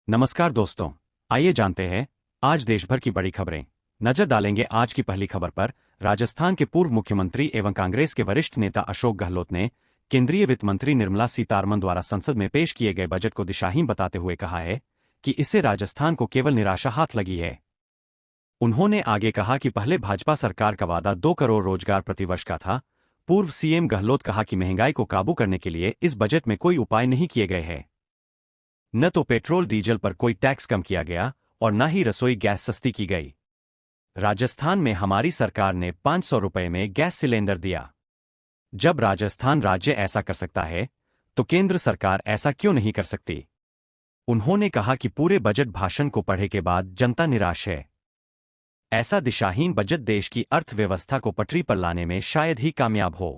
नमस्कार दोस्तों, आइए जानते हैं आज देश भर की बड़ी खबरें। नजर डालेंगे आज की पहली खबर पर। राजस्थान के पूर्व मुख्यमंत्री एवं कांग्रेस के वरिष्ठ नेता अशोक गहलोत ने केंद्रीय वित्त मंत्री निर्मला सीतारमण द्वारा संसद में पेश किए गए बजट को दिशाहीन बताते हुए कहा है कि इससे राजस्थान को केवल निराशा हाथ लगी है। उन्होंने आगे कहा कि पहले भाजपा सरकार का वादा 2 करोड़ रोजगार प्रतिवर्ष का था। पूर्व सीएम गहलोत कहा कि महंगाई को काबू करने के लिए इस बजट में कोई उपाय नहीं किए गए हैं। न तो पेट्रोल डीजल पर कोई टैक्स कम किया गया और न ही रसोई गैस सस्ती की गई। राजस्थान में हमारी सरकार ने 500 रुपए में गैस सिलेंडर दिया। जब राजस्थान राज्य ऐसा कर सकता है तो केंद्र सरकार ऐसा क्यों नहीं कर सकती। उन्होंने कहा कि पूरे बजट भाषण को पढ़े के बाद जनता निराश है। ऐसा दिशाहीन बजट देश की अर्थव्यवस्था को पटरी पर लाने में शायद ही कामयाब हो।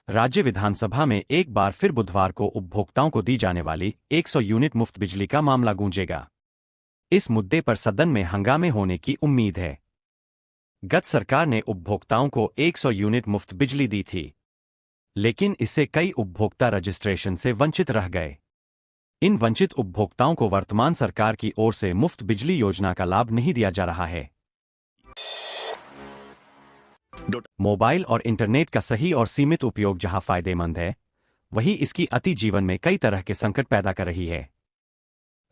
राज्य विधानसभा में एक बार फिर बुधवार को उपभोक्ताओं को दी जाने वाली 100 यूनिट मुफ्त बिजली का मामला गूंजेगा। इस मुद्दे पर सदन में हंगामे होने की उम्मीद है। गत सरकार ने उपभोक्ताओं को 100 यूनिट मुफ्त बिजली दी थी, लेकिन इससे कई उपभोक्ता रजिस्ट्रेशन से वंचित रह गए। इन वंचित उपभोक्ताओं को वर्तमान सरकार की ओर से मुफ्त बिजली योजना का लाभ नहीं दिया जा रहा है। मोबाइल और इंटरनेट का सही और सीमित उपयोग जहां फायदेमंद है, वहीं इसकी अति जीवन में कई तरह के संकट पैदा कर रही है।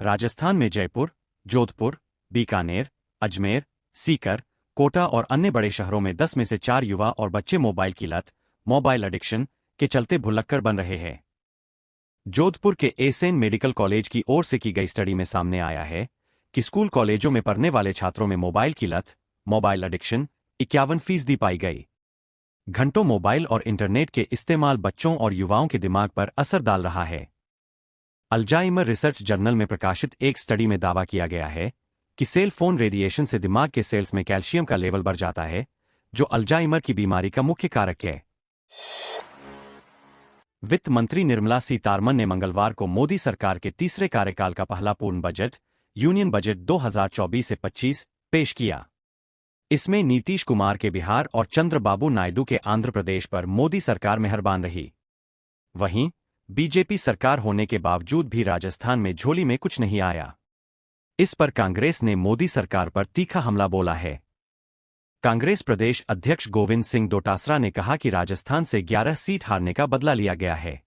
राजस्थान में जयपुर, जोधपुर, बीकानेर, अजमेर, सीकर, कोटा और अन्य बड़े शहरों में 10 में से 4 युवा और बच्चे मोबाइल की लत, मोबाइल एडिक्शन के चलते भुलक्कड़ बन रहे हैं। जोधपुर के एसएन मेडिकल कॉलेज की ओर से की गई स्टडी में सामने आया है कि स्कूल कॉलेजों में पढ़ने वाले छात्रों में मोबाइल की लत, मोबाइल एडिक्शन 51% पाई गई। घंटों मोबाइल और इंटरनेट के इस्तेमाल बच्चों और युवाओं के दिमाग पर असर डाल रहा है। अल्जाइमर रिसर्च जर्नल में प्रकाशित एक स्टडी में दावा किया गया है कि सेल फोन रेडिएशन से दिमाग के सेल्स में कैल्शियम का लेवल बढ़ जाता है, जो अल्जाइमर की बीमारी का मुख्य कारक है। वित्त मंत्री निर्मला सीतारमण ने मंगलवार को मोदी सरकार के तीसरे कार्यकाल का पहला पूर्ण बजट, यूनियन बजट 2024 से 25 पेश किया। इसमें नीतीश कुमार के बिहार और चंद्रबाबू नायडू के आंध्र प्रदेश पर मोदी सरकार मेहरबान रही। वहीं बीजेपी सरकार होने के बावजूद भी राजस्थान में झोली में कुछ नहीं आया। इस पर कांग्रेस ने मोदी सरकार पर तीखा हमला बोला है। कांग्रेस प्रदेश अध्यक्ष गोविंद सिंह डोटासरा ने कहा कि राजस्थान से 11 सीट हारने का बदला लिया गया है।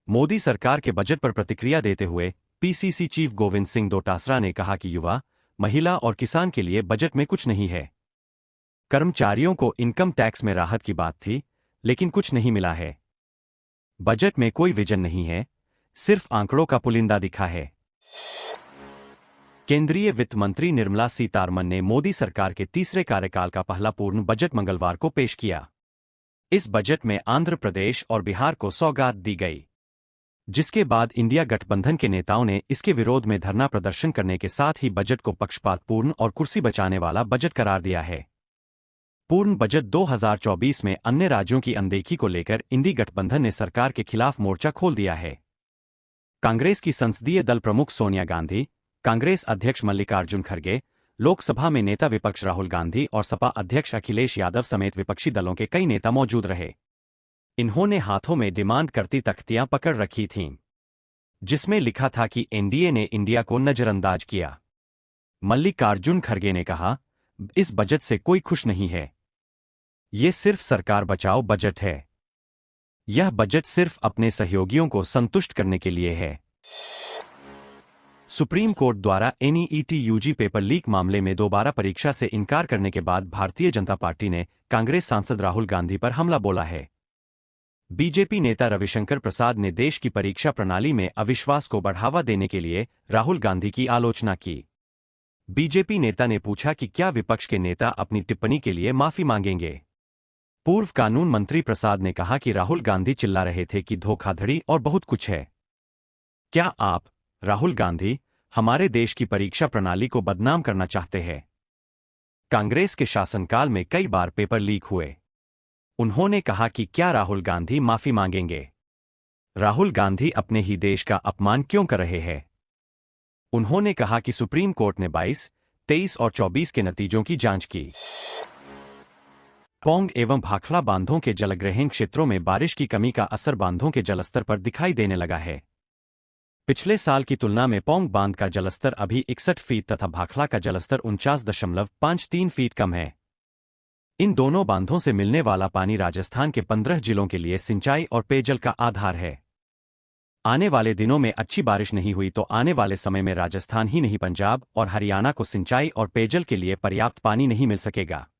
मोदी सरकार के बजट पर प्रतिक्रिया देते हुए पीसीसी चीफ गोविंद सिंह डोटासरा ने कहा कि युवा, महिला और किसान के लिए बजट में कुछ नहीं है। कर्मचारियों को इनकम टैक्स में राहत की बात थी, लेकिन कुछ नहीं मिला है। बजट में कोई विजन नहीं है, सिर्फ आंकड़ों का पुलिंदा दिखा है। केंद्रीय वित्त मंत्री निर्मला सीतारमण ने मोदी सरकार के तीसरे कार्यकाल का पहला पूर्ण बजट मंगलवार को पेश किया। इस बजट में आंध्र प्रदेश और बिहार को सौगात दी गई, जिसके बाद इंडिया गठबंधन के नेताओं ने इसके विरोध में धरना प्रदर्शन करने के साथ ही बजट को पक्षपातपूर्ण और कुर्सी बचाने वाला बजट करार दिया है। पूर्ण बजट 2024 में अन्य राज्यों की अनदेखी को लेकर इंडी गठबंधन ने सरकार के खिलाफ मोर्चा खोल दिया है। कांग्रेस की संसदीय दल प्रमुख सोनिया गांधी, कांग्रेस अध्यक्ष मल्लिकार्जुन खड़गे, लोकसभा में नेता विपक्ष राहुल गांधी और सपा अध्यक्ष अखिलेश यादव समेत विपक्षी दलों के कई नेता मौजूद रहे। इन्होंने हाथों में डिमांड करती तख्तियां पकड़ रखी थीं, जिसमें लिखा था कि एनडीए ने इंडिया को नजरअंदाज किया। मल्लिकार्जुन खड़गे ने कहा, इस बजट से कोई खुश नहीं है। ये सिर्फ सरकार बचाओ बजट है। यह बजट सिर्फ अपने सहयोगियों को संतुष्ट करने के लिए है। सुप्रीम कोर्ट द्वारा एनईईटी यूजी पेपर लीक मामले में दोबारा परीक्षा से इनकार करने के बाद भारतीय जनता पार्टी ने कांग्रेस सांसद राहुल गांधी पर हमला बोला है। बीजेपी नेता रविशंकर प्रसाद ने देश की परीक्षा प्रणाली में अविश्वास को बढ़ावा देने के लिए राहुल गांधी की आलोचना की। बीजेपी नेता ने पूछा कि क्या विपक्ष के नेता अपनी टिप्पणी के लिए माफी मांगेंगे। पूर्व कानून मंत्री प्रसाद ने कहा कि राहुल गांधी चिल्ला रहे थे कि धोखाधड़ी और बहुत कुछ है। क्या आप, राहुल गांधी, हमारे देश की परीक्षा प्रणाली को बदनाम करना चाहते हैं? कांग्रेस के शासनकाल में कई बार पेपर लीक हुए। उन्होंने कहा कि क्या राहुल गांधी माफी मांगेंगे? राहुल गांधी अपने ही देश का अपमान क्यों कर रहे हैं? उन्होंने कहा कि सुप्रीम कोर्ट ने 22, 23 और 24 के नतीजों की जांच की। पौंग एवं भाखड़ा बांधों के जलग्रहण क्षेत्रों में बारिश की कमी का असर बांधों के जलस्तर पर दिखाई देने लगा है। पिछले साल की तुलना में पौंग बांध का जलस्तर अभी 61 फीट तथा भाखड़ा का जलस्तर 49.53 फीट कम है। इन दोनों बांधों से मिलने वाला पानी राजस्थान के 15 जिलों के लिए सिंचाई और पेयजल का आधार है। आने वाले दिनों में अच्छी बारिश नहीं हुई तो आने वाले समय में राजस्थान ही नहीं पंजाब और हरियाणा को सिंचाई और पेयजल के लिए पर्याप्त पानी नहीं मिल सकेगा।